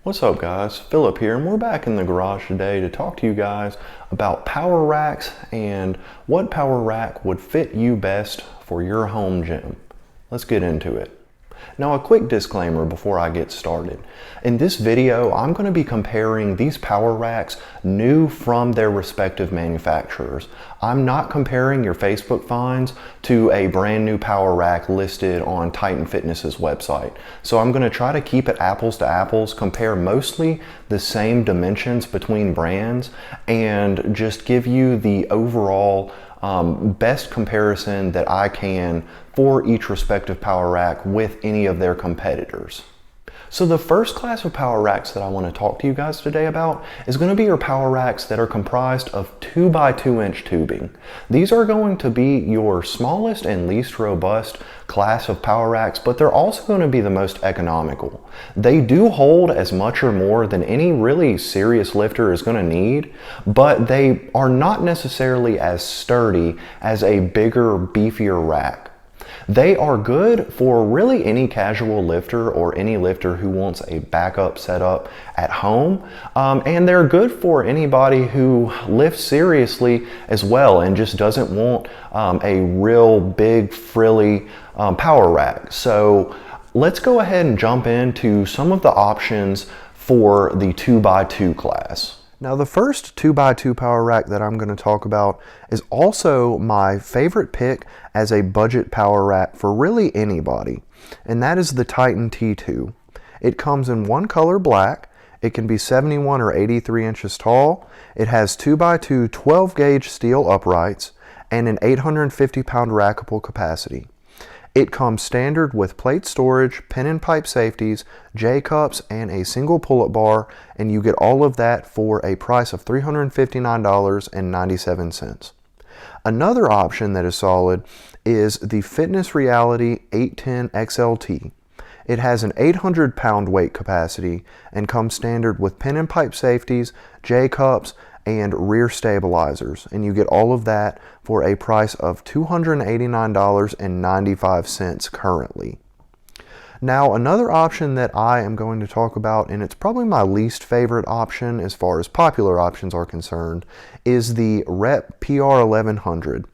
What's up guys, Philip here, and we're back in the garage today to talk to you guys about power racks and what power rack would fit you best for your home gym. Let's get into it. Now a quick disclaimer before I get started. In this video, I'm going to be comparing these power racks new from their respective manufacturers. I'm not comparing your Facebook finds to a brand new power rack listed on Titan Fitness's website. So I'm going to try to keep it apples to apples, compare mostly the same dimensions between brands, and just give you the overall best comparison that I can for each respective power rack with any of their competitors. So the first class of power racks that I want to talk to you guys today about is going to be your power racks that are comprised of 2x2" tubing. These are going to be your smallest and least robust class of power racks, but they're also going to be the most economical. They do hold as much or more than any really serious lifter is going to need, but they are not necessarily as sturdy as a bigger, beefier rack. They are good for really any casual lifter or any lifter who wants a backup setup at home. And they're good for anybody who lifts seriously as well and just doesn't want a real big frilly power rack. So let's go ahead and jump into some of the options for the 2x2 class. Now the first 2x2 power rack that I'm going to talk about is also my favorite pick as a budget power rack for really anybody, and that is the Titan T2. It comes in one color, black. It can be 71 or 83 inches tall. It has 2x2 12 gauge steel uprights and an 850 pound rackable capacity. It comes standard with plate storage, pin and pipe safeties, J-cups, and a single pull-up bar, and you get all of that for a price of $359.97. Another option that is solid is the Fitness Reality 810 XLT. It has an 800 pound weight capacity and comes standard with pin and pipe safeties, J-cups, and rear stabilizers, and you get all of that for a price of $289.95 currently. Now another option that I am going to talk about, and it's probably my least favorite option as far as popular options are concerned, is the Rep PR1100.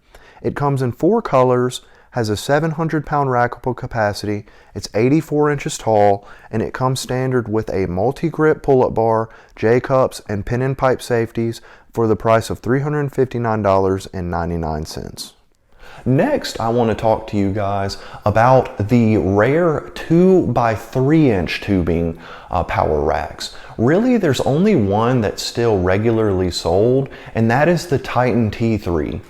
It comes in 4 colors, has a 700 pound rackable capacity, it's 84 inches tall, and it comes standard with a multi-grip pull-up bar, J-cups, and pin and pipe safeties for the price of $359.99. Next, I want to talk to you guys about the rare 2x3" tubing power racks. Really, there's only one that's still regularly sold, and that is the Titan T3.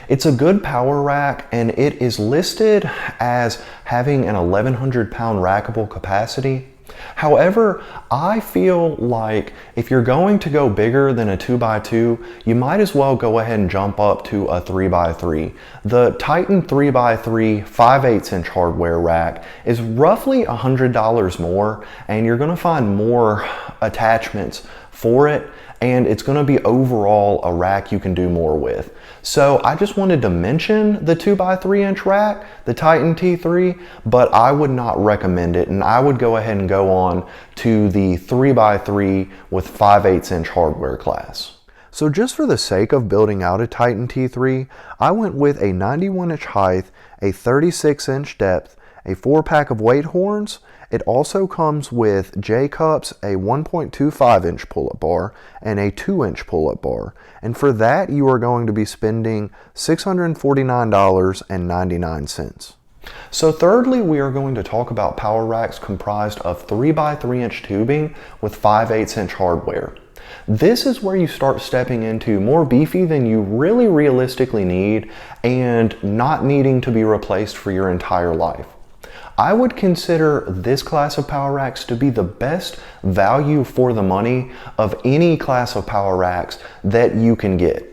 It's a good power rack, and it is listed as having an 1100 pound rackable capacity. However, I feel like if you're going to go bigger than a 2x2, you might as well go ahead and jump up to a 3x3. The Titan 3x3 5/8 inch hardware rack is roughly $100 more, and you're going to find more attachments for it, and it's going to be overall a rack you can do more with. So I just wanted to mention the 2x3 inch rack, the Titan T3, but I would not recommend it, and I would go ahead and go on to the 3x3 with 5/8 inch hardware class. So just for the sake of building out a Titan T3, I went with a 91 inch height, a 36 inch depth, a 4-pack of weight horns. It also comes with J-cups, a 1.25 inch pull-up bar, and a 2 inch pull-up bar. And for that, you are going to be spending $649.99. So thirdly, we are going to talk about power racks comprised of 3x3" tubing with 5/8 inch hardware. This is where you start stepping into more beefy than you really realistically need and not needing to be replaced for your entire life. I would consider this class of power racks to be the best value for the money of any class of power racks that you can get.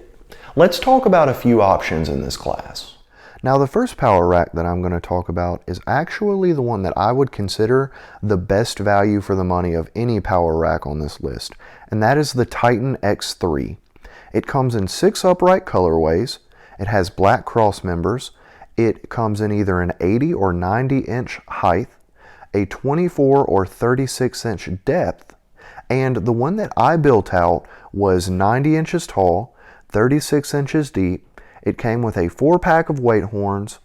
Let's talk about a few options in this class. Now the first power rack that I'm going to talk about is actually the one that I would consider the best value for the money of any power rack on this list, and that is the Titan X3. It comes in 6 upright colorways, it has black cross members, it comes in either an 80 or 90 inch height, a 24 or 36 inch depth, And the one that I built out was 90 inches tall, 36 inches deep. It came with a 4-pack of weight horns,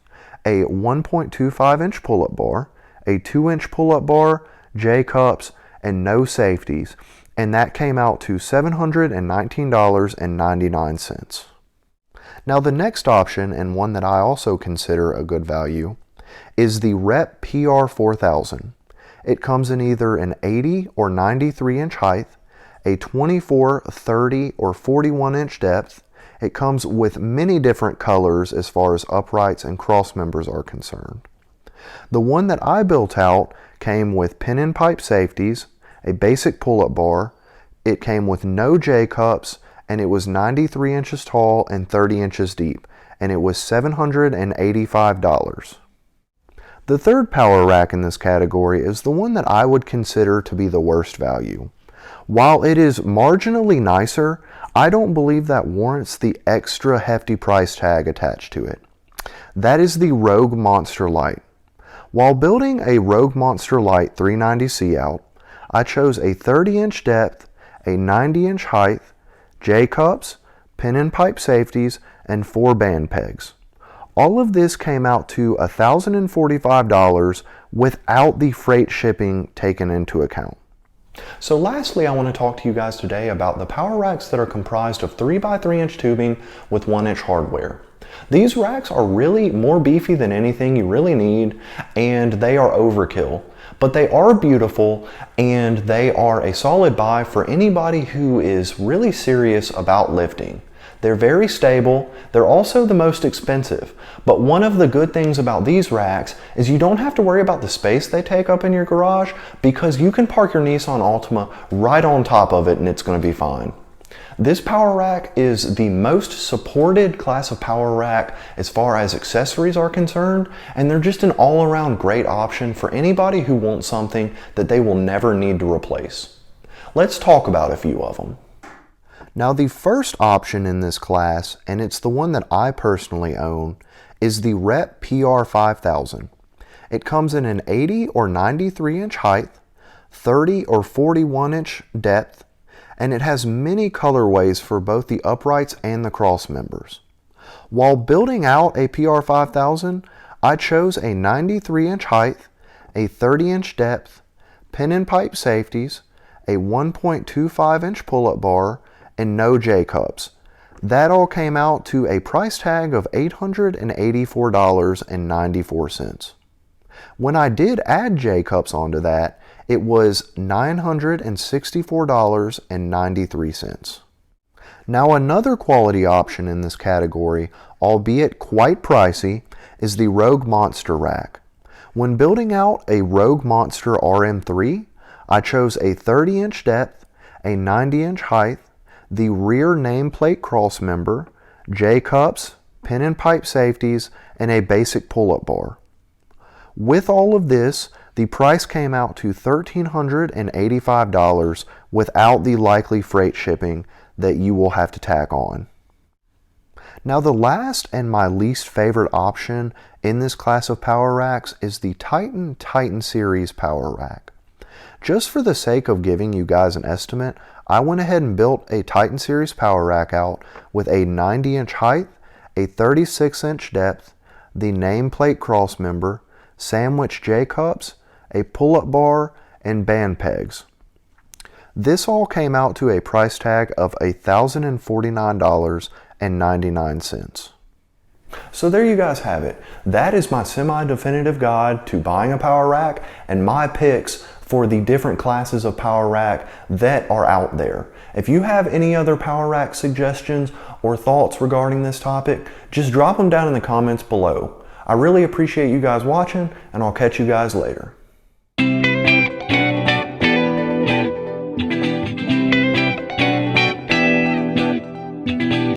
a 1.25-inch pull-up bar, a 2-inch pull-up bar, J-cups, and no safeties. And that came out to $719.99. Now the next option, and one that I also consider a good value, is the Rep PR4000. It comes in either an 80 or 93 inch height, a 24, 30, or 41 inch depth. It comes with many different colors as far as uprights and cross members are concerned. The one that I built out came with pin and pipe safeties, a basic pull-up bar. It came with no J-cups, and it was 93 inches tall and 30 inches deep, and it was $785. The third power rack in this category is the one that I would consider to be the worst value. While it is marginally nicer, I don't believe that warrants the extra hefty price tag attached to it. That is the Rogue Monster Light. While building a Rogue Monster Light 390C out, I chose a 30-inch depth, a 90-inch height, J-cups, pin and pipe safeties, and 4 band pegs. All of this came out to $1,045 without the freight shipping taken into account. So lastly, I want to talk to you guys today about the power racks that are comprised of 3x3-inch tubing with 1-inch hardware. These racks are really more beefy than anything you really need, and they are overkill. But they are beautiful, and they are a solid buy for anybody who is really serious about lifting. They're very stable. They're also the most expensive. But one of the good things about these racks is you don't have to worry about the space they take up in your garage, because you can park your Nissan Altima right on top of it and it's going to be fine. This power rack is the most supported class of power rack as far as accessories are concerned, and they're just an all-around great option for anybody who wants something that they will never need to replace. Let's talk about a few of them. Now the first option in this class, and it's the one that I personally own, is the Rep PR5000. It comes in an 80 or 93 inch height, 30 or 41 inch depth, and it has many colorways for both the uprights and the cross members. While building out a PR5000, I chose a 93 inch height, a 30 inch depth, pin and pipe safeties, a 1.25 inch pull-up bar, and no J-cups. That all came out to a price tag of $884.94. When I did add J-cups onto that, it was $964.93. Now another quality option in this category, albeit quite pricey, is the Rogue Monster rack. When building out a Rogue Monster RM3, I chose a 30 inch depth, a 90 inch height, the rear nameplate cross member, J-cups, pin and pipe safeties, and a basic pull-up bar. With all of this, the price came out to $1,385 without the likely freight shipping that you will have to tack on. Now the last and my least favorite option in this class of power racks is the Titan Series power rack. Just for the sake of giving you guys an estimate, I went ahead and built a Titan Series power rack out with a 90 inch height, a 36 inch depth, the nameplate cross member, sandwich J-cups, a pull-up bar, and band pegs. This all came out to a price tag of $1,049.99. So there you guys have it. That is my semi-definitive guide to buying a power rack and my picks for the different classes of power rack that are out there. If you have any other power rack suggestions or thoughts regarding this topic, just drop them down in the comments below. I really appreciate you guys watching, and I'll catch you guys later.